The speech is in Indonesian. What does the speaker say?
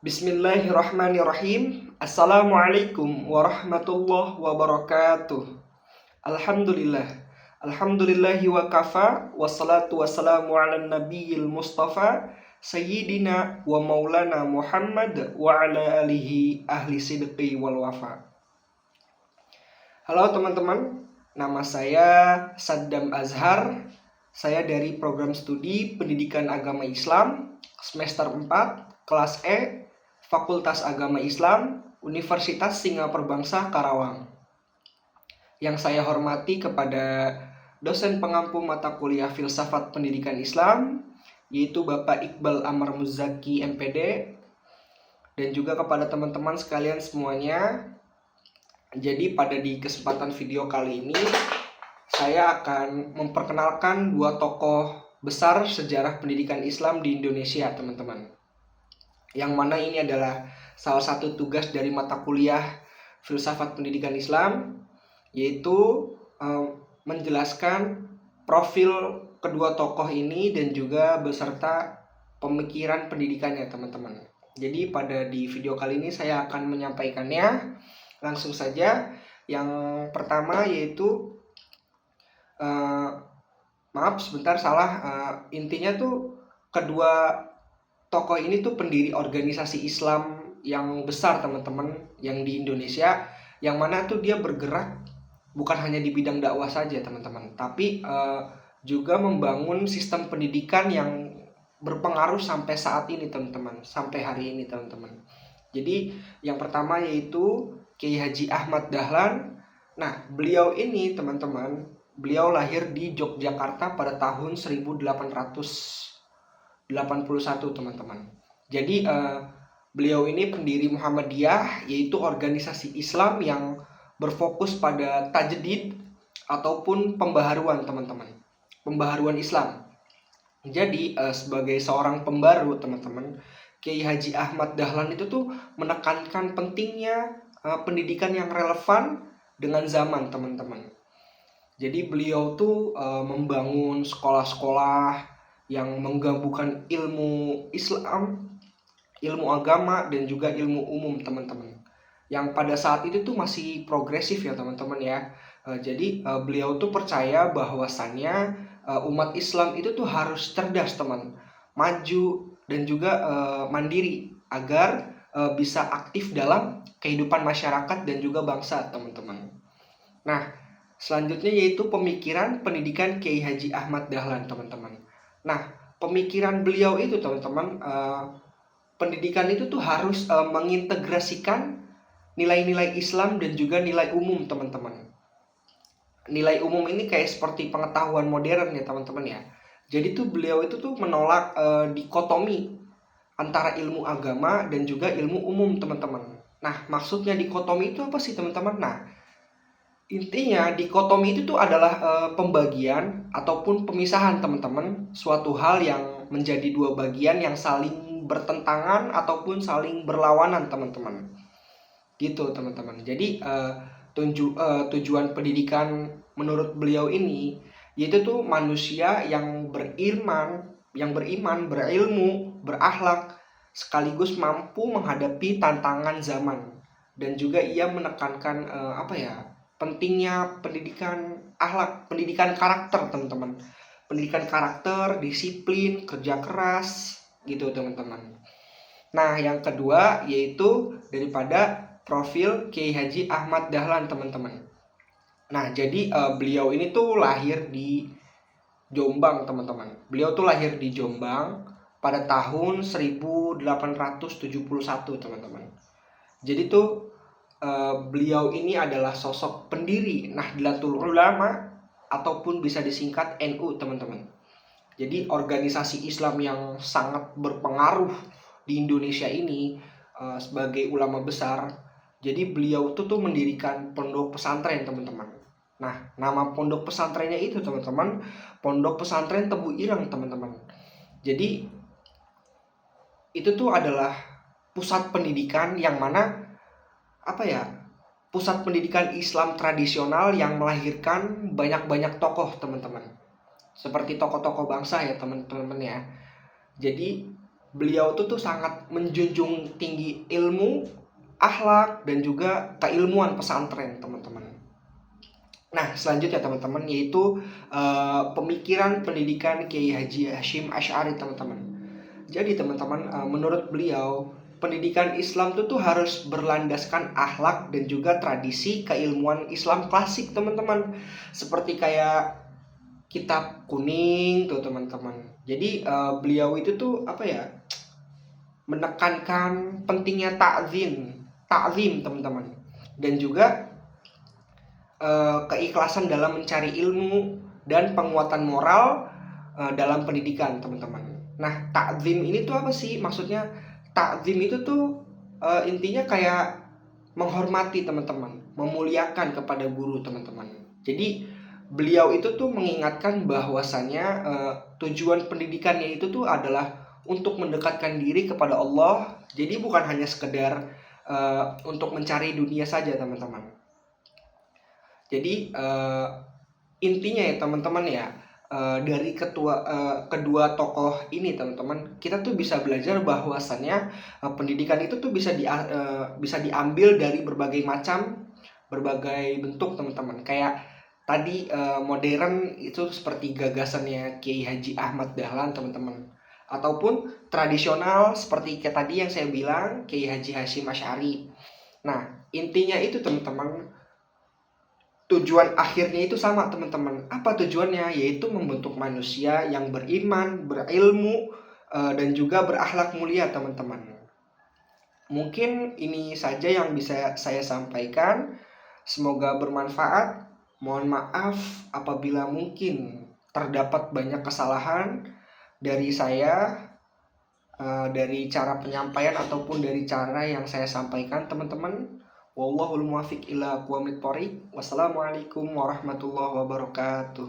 Bismillahirrahmanirrahim. Assalamualaikum warahmatullahi wabarakatuh. Alhamdulillah. Alhamdulillahi wa kafa. Wassalatu wassalamu ala nabiyil mustafa Sayyidina wa maulana Muhammad wa ala alihi ahli sidqi wal wafa. Halo teman-teman, nama saya Saddam Azhar. Saya dari program studi Pendidikan Agama Islam semester 4, kelas E, Fakultas Agama Islam, Universitas Singapura Bangsa Karawang. Yang saya hormati kepada dosen pengampu mata kuliah Filsafat Pendidikan Islam, yaitu Bapak Iqbal Amar Muzaki MPD, dan juga kepada teman-teman sekalian semuanya. Jadi pada di kesempatan video kali ini, saya akan memperkenalkan dua tokoh besar sejarah pendidikan Islam di Indonesia, teman-teman. Yang mana ini adalah salah satu tugas dari mata kuliah Filsafat Pendidikan Islam, yaitu menjelaskan profil kedua tokoh ini dan juga beserta pemikiran pendidikannya, teman-teman. Jadi pada di video kali ini saya akan menyampaikannya langsung saja. Yang pertama yaitu intinya tuh kedua tokoh ini tuh pendiri organisasi Islam yang besar, teman-teman, yang di Indonesia, yang mana tuh dia bergerak bukan hanya di bidang dakwah saja, teman-teman, tapi juga membangun sistem pendidikan yang berpengaruh sampai saat ini, teman-teman, sampai hari ini, teman-teman. Jadi yang pertama yaitu Kiai Haji Ahmad Dahlan. Nah, beliau ini, teman-teman, beliau lahir di Yogyakarta pada tahun 1881, teman-teman. Jadi beliau ini pendiri Muhammadiyah, yaitu organisasi Islam yang berfokus pada tajdid ataupun pembaharuan, teman-teman. Pembaharuan Islam. Jadi sebagai seorang pembaru, teman-teman, Kiai Haji Ahmad Dahlan itu tuh menekankan pentingnya pendidikan yang relevan dengan zaman, teman-teman. Jadi beliau tuh membangun sekolah-sekolah yang menggabungkan ilmu Islam, ilmu agama, dan juga ilmu umum, teman-teman. Yang pada saat itu tuh masih progresif ya, teman-teman ya. Jadi beliau tuh percaya bahwasannya umat Islam itu tuh harus cerdas, teman, maju dan juga mandiri agar bisa aktif dalam kehidupan masyarakat dan juga bangsa, teman-teman. Nah, selanjutnya yaitu pemikiran pendidikan Kiai Haji Ahmad Dahlan, teman-teman. Nah, pemikiran beliau itu, teman-teman, pendidikan itu tuh harus mengintegrasikan nilai-nilai Islam dan juga nilai umum, teman-teman. Nilai umum ini kayak seperti pengetahuan modern ya, teman-teman ya. Jadi tuh beliau itu tuh menolak dikotomi antara ilmu agama dan juga ilmu umum, teman-teman. Nah, maksudnya dikotomi itu apa sih, teman-teman? Nah, intinya dikotomi itu tuh adalah pembagian ataupun pemisahan, teman-teman, suatu hal yang menjadi dua bagian yang saling bertentangan ataupun saling berlawanan, teman-teman. Gitu, teman-teman. Jadi tujuan pendidikan menurut beliau ini yaitu tuh manusia yang beriman, berilmu, berakhlak, sekaligus mampu menghadapi tantangan zaman. Dan juga ia menekankan pentingnya pendidikan akhlak, pendidikan karakter, teman-teman. Pendidikan karakter, disiplin, kerja keras, gitu, teman-teman. Nah, yang kedua yaitu daripada profil Kiai Haji Ahmad Dahlan, teman-teman. Nah, jadi beliau ini tuh lahir di Jombang, teman-teman. Beliau tuh lahir di Jombang pada tahun 1871, teman-teman. Jadi tuh beliau ini adalah sosok pendiri Nahdlatul Ulama ataupun bisa disingkat NU, teman-teman. Jadi organisasi Islam yang sangat berpengaruh di Indonesia ini sebagai ulama besar. Jadi beliau tuh mendirikan pondok pesantren, teman-teman. Nah, nama pondok pesantrennya itu, teman-teman, Pondok Pesantren Tebu Ireng, teman-teman. Jadi itu tuh adalah pusat pendidikan yang mana pusat pendidikan Islam tradisional yang melahirkan banyak-banyak tokoh, teman-teman. Seperti tokoh-tokoh bangsa ya, teman-teman ya. Jadi beliau tuh sangat menjunjung tinggi ilmu, akhlak, dan juga keilmuan pesantren, teman-teman. Nah, selanjutnya teman-teman, yaitu pemikiran pendidikan Kiai Haji Hashim Asy'ari, teman-teman. Jadi teman-teman, menurut beliau, pendidikan Islam itu tuh harus berlandaskan akhlak dan juga tradisi keilmuan Islam klasik, teman-teman. Seperti kayak kitab kuning tuh, teman-teman. Jadi beliau itu tuh apa ya? Menekankan pentingnya takzim, teman-teman. Dan juga keikhlasan dalam mencari ilmu dan penguatan moral dalam pendidikan, teman-teman. Nah, takzim ini tuh apa sih? Maksudnya takzim itu tuh intinya kayak menghormati, teman-teman, memuliakan kepada guru, teman-teman. Jadi beliau itu tuh mengingatkan bahwasannya tujuan pendidikannya itu tuh adalah untuk mendekatkan diri kepada Allah. Jadi bukan hanya sekedar untuk mencari dunia saja, teman-teman. Jadi intinya ya teman-teman ya, dari kedua tokoh ini, teman-teman, kita tuh bisa belajar bahwasannya pendidikan itu tuh bisa diambil dari berbagai bentuk, teman-teman. Kayak tadi modern itu seperti gagasannya Kiai Haji Ahmad Dahlan, teman-teman, ataupun tradisional seperti kayak tadi yang saya bilang Kiai Haji Hashim Asy'ari. Nah, intinya itu, teman-teman, tujuan akhirnya itu sama, teman-teman. Apa tujuannya? Yaitu membentuk manusia yang beriman, berilmu, dan juga berakhlak mulia, teman-teman. Mungkin ini saja yang bisa saya sampaikan. Semoga bermanfaat. Mohon maaf apabila mungkin terdapat banyak kesalahan dari saya, dari cara penyampaian ataupun dari cara yang saya sampaikan, teman-teman. Wallahul muwaffiq ila aqwamit thoriq. Wassalamualaikum warahmatullahi wabarakatuh.